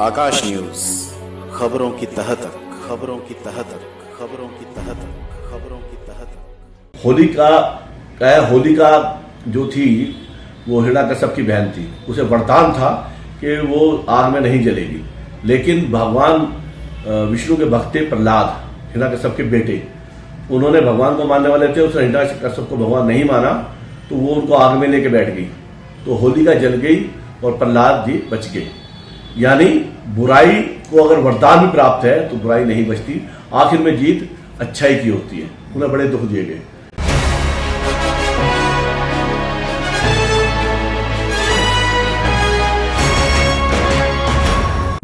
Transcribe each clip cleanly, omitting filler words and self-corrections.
आकाश news, खबरों की तह तक, खबरों की तह तक, खबरों की तह तक, खबरों की तह तक। होलिका जो थी वो हिरण्यकश्यप की बहन थी। उसे वरदान था कि वो आग में नहीं जलेगी, लेकिन भगवान विष्णु के भक्त थे प्रहलाद, हिरण्यकश्यप के बेटे। उन्होंने भगवान को मानने वाले थे, उसने हिरण्यकश्यप को भगवान नहीं माना तो वो उनको आग में लेके बैठ गई। तो होलिका जल गई और प्रहलाद जी बच गए। यानी बुराई को अगर वरदान भी प्राप्त है तो बुराई नहीं बचती, आखिर में जीत अच्छाई की होती है। उन्हें बड़े दुख दिए गए।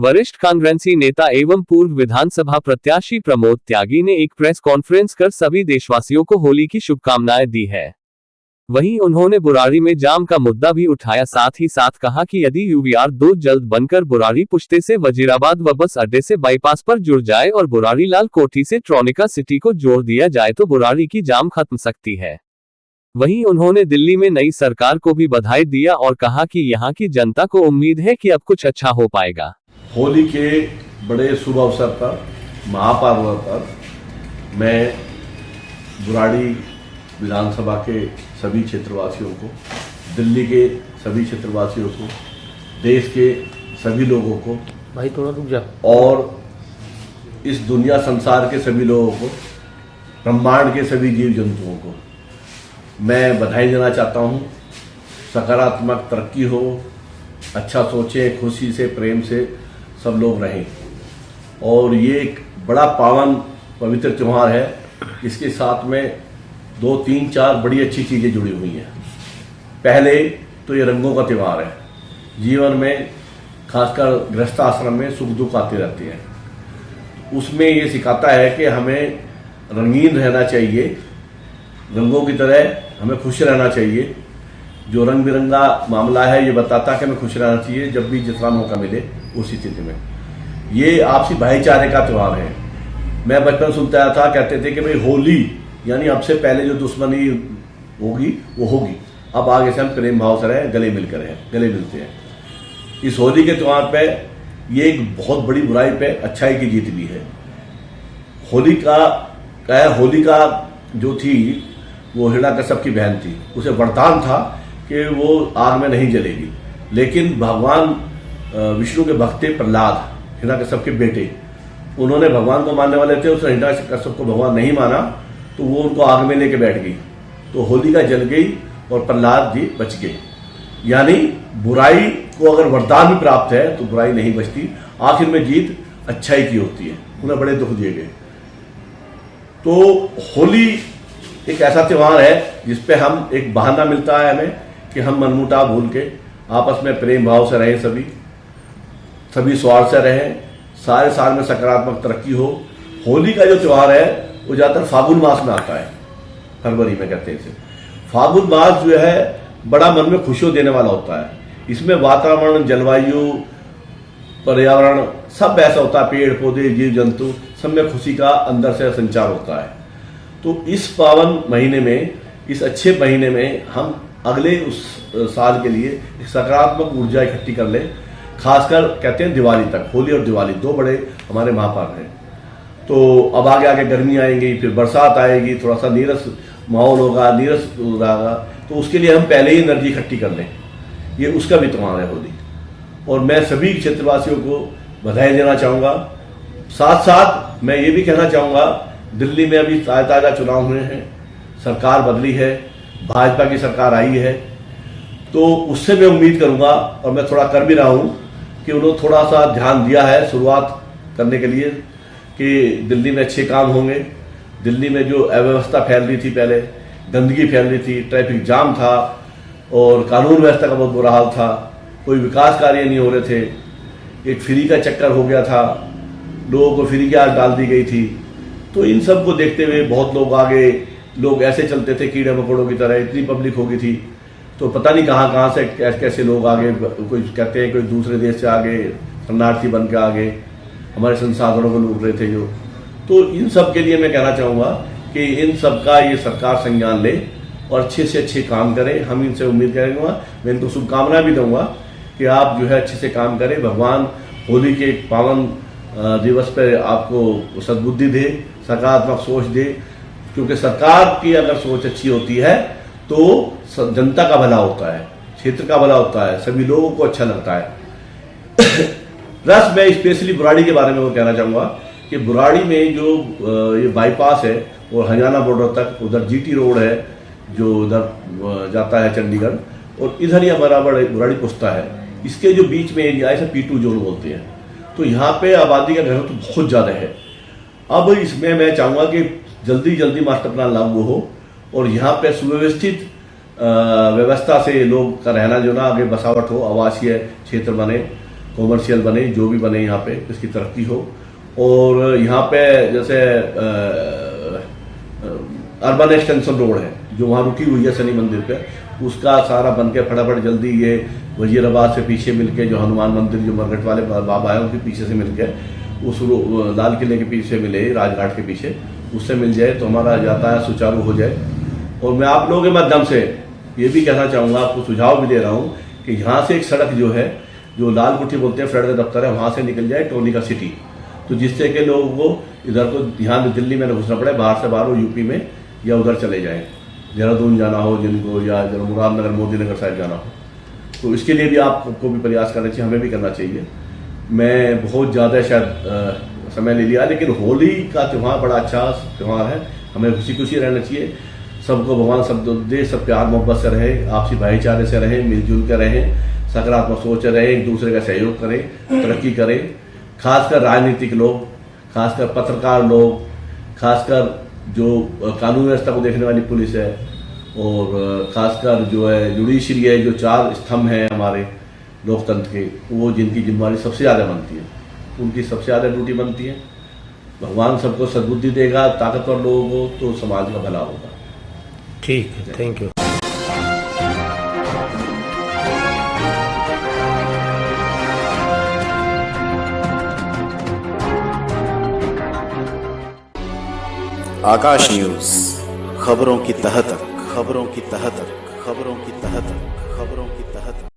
वरिष्ठ कांग्रेसी नेता एवं पूर्व विधानसभा प्रत्याशी प्रमोद त्यागी ने एक प्रेस कॉन्फ्रेंस कर सभी देशवासियों को होली की शुभकामनाएं दी है। वहीं उन्होंने बुराड़ी में जाम का मुद्दा भी उठाया, साथ ही साथ कहा कि यदि UVR 2 जल्द बनकर बुराड़ी पुश्ते से वजीराबाद व बस अड्डे से बाईपास पर जुड़ जाए और बुराड़ी लाल कोठी से ट्रोनिका सिटी को जोड़ दिया जाए तो बुराड़ी की जाम खत्म सकती है। वहीं उन्होंने दिल्ली में नई सरकार को भी बधाई दिया और कहा कि यहां की जनता को उम्मीद है कि अब कुछ अच्छा हो पाएगा। होली के बड़े शुभ अवसर पर, महापर्व पर मैं बुराड़ी विधानसभा के सभी क्षेत्रवासियों को, दिल्ली के सभी क्षेत्रवासियों को, देश के सभी लोगों को, भाई थोड़ा रुक जा, और इस दुनिया संसार के सभी लोगों को, ब्रह्मांड के सभी जीव जंतुओं को मैं बधाई देना चाहता हूँ। सकारात्मक तरक्की हो, अच्छा सोचें, खुशी से, प्रेम से सब लोग रहें। और ये एक बड़ा पावन पवित्र त्यौहार है। इसके साथ में 2, 3, 4 बड़ी अच्छी चीज़ें जुड़ी हुई हैं। पहले तो ये रंगों का त्यौहार है। जीवन में खासकर गृहस्थ आश्रम में सुख दुख आते रहते हैं। उसमें ये सिखाता है कि हमें रंगीन रहना चाहिए, रंगों की तरह हमें खुश रहना चाहिए। जो रंग बिरंगा मामला है ये बताता है कि हमें खुश रहना चाहिए जब भी जितना मौका मिले उस स्थिति में। ये आपसी भाईचारे का त्यौहार है। मैं बचपन सुनता आया था, कहते थे कि भाई होली यानी अब से पहले जो दुश्मनी होगी वो होगी, अब आगे से हम प्रेम भाव से रहें, गले मिलते हैं। इस होली के त्यौहार पे ये एक बहुत बड़ी बुराई पे अच्छाई की जीत भी है। होलिका जो थी वो हिरण्यकश्यप की बहन थी। उसे वरदान था कि वो आग में नहीं जलेगी, लेकिन भगवान विष्णु के भक्त थे प्रहलाद, हिरण्यकश्यप के बेटे। उन्होंने भगवान को मानने वाले थे, उसने हिरण्यकश्यप को भगवान नहीं माना तो वो उनको आग में लेके बैठ गई। तो होलिका जल गई और प्रहलाद जी बच गए। यानी बुराई को अगर वरदान भी प्राप्त है तो बुराई नहीं बचती, आखिर में जीत अच्छाई की होती है। उन्हें बड़े दुख दिए गए। तो होली एक ऐसा त्यौहार है जिसपे हम एक बहाना मिलता है हमें कि हम मनमुटाव भूल के आपस में प्रेम भाव से रहें, सभी स्वार्थ से रहें, सारे साल में सकारात्मक तरक्की हो। होली का जो त्यौहार है वो ज़्यादातर फागुन मास में आता है, फरवरी में कहते हैं इसे। फागुन मास जो है बड़ा मन में खुशियों देने वाला होता है। इसमें वातावरण, जलवायु, पर्यावरण सब ऐसा होता है, पेड़ पौधे, जीव जंतु सब में खुशी का अंदर से संचार होता है। तो इस पावन महीने में, इस अच्छे महीने में हम अगले उस साल के लिए एक सकारात्मक ऊर्जा इकट्ठी कर लें। खासकर कहते हैं दिवाली तक, होली और दिवाली 2 बड़े हमारे महापर्व हैं। तो अब आगे गर्मी आएंगी, फिर बरसात आएगी, थोड़ा सा नीरस माहौल होगा, नीरस रहेगा। तो उसके लिए हम पहले ही एनर्जी इकट्ठी कर लें। ये उसका भी त्यौहार है होली। और मैं सभी क्षेत्रवासियों को बधाई देना चाहूँगा। साथ साथ मैं ये भी कहना चाहूँगा, दिल्ली में अभी ताज़ा चुनाव हुए हैं, सरकार बदली है, भाजपा की सरकार आई है। तो उससे मैं उम्मीद करूँगा, और मैं थोड़ा कर भी रहा हूँ, कि उन्होंने थोड़ा सा ध्यान दिया है शुरुआत करने के लिए कि दिल्ली में अच्छे काम होंगे। दिल्ली में जो अव्यवस्था फैल रही थी, पहले गंदगी फैल रही थी, ट्रैफिक जाम था और कानून व्यवस्था का बहुत बुरा हाल था, कोई विकास कार्य नहीं हो रहे थे, एक फ्री का चक्कर हो गया था, लोगों को फ्री की आग डाल दी गई थी। तो इन सब को देखते हुए बहुत लोग ऐसे चलते थे कीड़े मकोड़ों की तरह, इतनी पब्लिक हो गई थी। तो पता नहीं कहाँ से कैसे लोग आगे, कोई कहते हैं कोई दूसरे देश से आगे, शरणार्थी बन के आगे हमारे संसाधनों को लूट रहे थे जो। तो इन सब के लिए मैं कहना चाहूँगा कि इन सब का ये सरकार संज्ञान ले और अच्छे से अच्छे काम करें। हम इनसे उम्मीद करेंगे, मैं इनको शुभकामनाएं भी दूंगा कि आप जो है अच्छे से काम करें। भगवान होली के एक पावन दिवस पर आपको सद्बुद्धि दे, सकारात्मक सोच दे, क्योंकि सरकार की अगर सोच अच्छी होती है तो जनता का भला होता है, क्षेत्र का भला होता है, सभी लोगों को अच्छा लगता है। प्लस मैं स्पेशली बुराड़ी के बारे में वो कहना चाहूँगा कि बुराड़ी में जो ये बाईपास है और हरियाणा बॉर्डर तक, उधर जीटी रोड है जो उधर जाता है चंडीगढ़, और इधर ही हमारा बुराड़ी पुस्ता है, इसके जो बीच में एरिया है इसे P2 जोन बोलते हैं। तो यहाँ पे आबादी का घनत्व तो बहुत ज़्यादा है। अब इसमें मैं चाहूँगा कि जल्दी मास्टर प्लान लागू हो और यहाँ पे सुव्यवस्थित व्यवस्था से लोग का रहना जो ना आगे बसावट हो, आवासीय क्षेत्र बने, कॉमर्शियल बने, जो भी बने यहाँ पे इसकी तरक्की हो। और यहाँ पे जैसे अर्बन एक्सटेंशन रोड है जो वहाँ रुकी हुई है शनि मंदिर पे, उसका सारा बन के फटाफट जल्दी ये वजीराबाद से पीछे मिलके जो हनुमान मंदिर जो मरघट वाले बाबा है उनके पीछे से मिलके उस लाल किले के पीछे मिले, राजघाट के पीछे, उससे मिल जाए तो हमारा यातायात सुचारू हो जाए। और मैं आप लोगों के माध्यम से ये भी कहना चाहूँगा, आपको सुझाव भी दे रहा हूँ कि यहाँ से एक सड़क जो है, जो लाल कुठी बोलते हैं फ्लड का दफ्तर है, वहाँ से निकल जाए टोनी का सिटी, तो जिससे कि लोगों को इधर को यहाँ दिल्ली में न घुसना पड़े, बाहर से बाहर यूपी में या उधर चले जाएँ, देहरादून जाना हो जिनको, या मुरादनगर मोदी नगर साइड जाना हो। तो इसके लिए भी आपको भी प्रयास करना चाहिए, हमें भी करना चाहिए। मैं बहुत ज़्यादा शायद समय ले लिया, लेकिन होली का त्यौहार बड़ा अच्छा त्यौहार है, हमें खुशी रहना चाहिए। सबको भगवान सब दे, सब प्यार मोहब्बत से रहे, आपसी भाईचारे से रहें, मिलजुल कर रहें, सकारात्मक सोच रहें, एक दूसरे का सहयोग करें, तरक्की करें। खासकर राजनीतिक लोग, खासकर पत्रकार लोग, खासकर जो कानून व्यवस्था को देखने वाली पुलिस है, और खासकर जो है जुडिशरी है, जो 4 स्तंभ हैं हमारे लोकतंत्र के, वो जिनकी जिम्मेदारी सबसे ज़्यादा बनती है, उनकी सबसे ज़्यादा ड्यूटी बनती है। भगवान सबको सद्बुद्धि देगा, ताकतवर लोगों को, तो समाज का भला होगा। ठीक है, थैंक यू। आकाश न्यूज, खबरों की तह तक, खबरों की तह तक, खबरों की तह तक, खबरों की तह तक।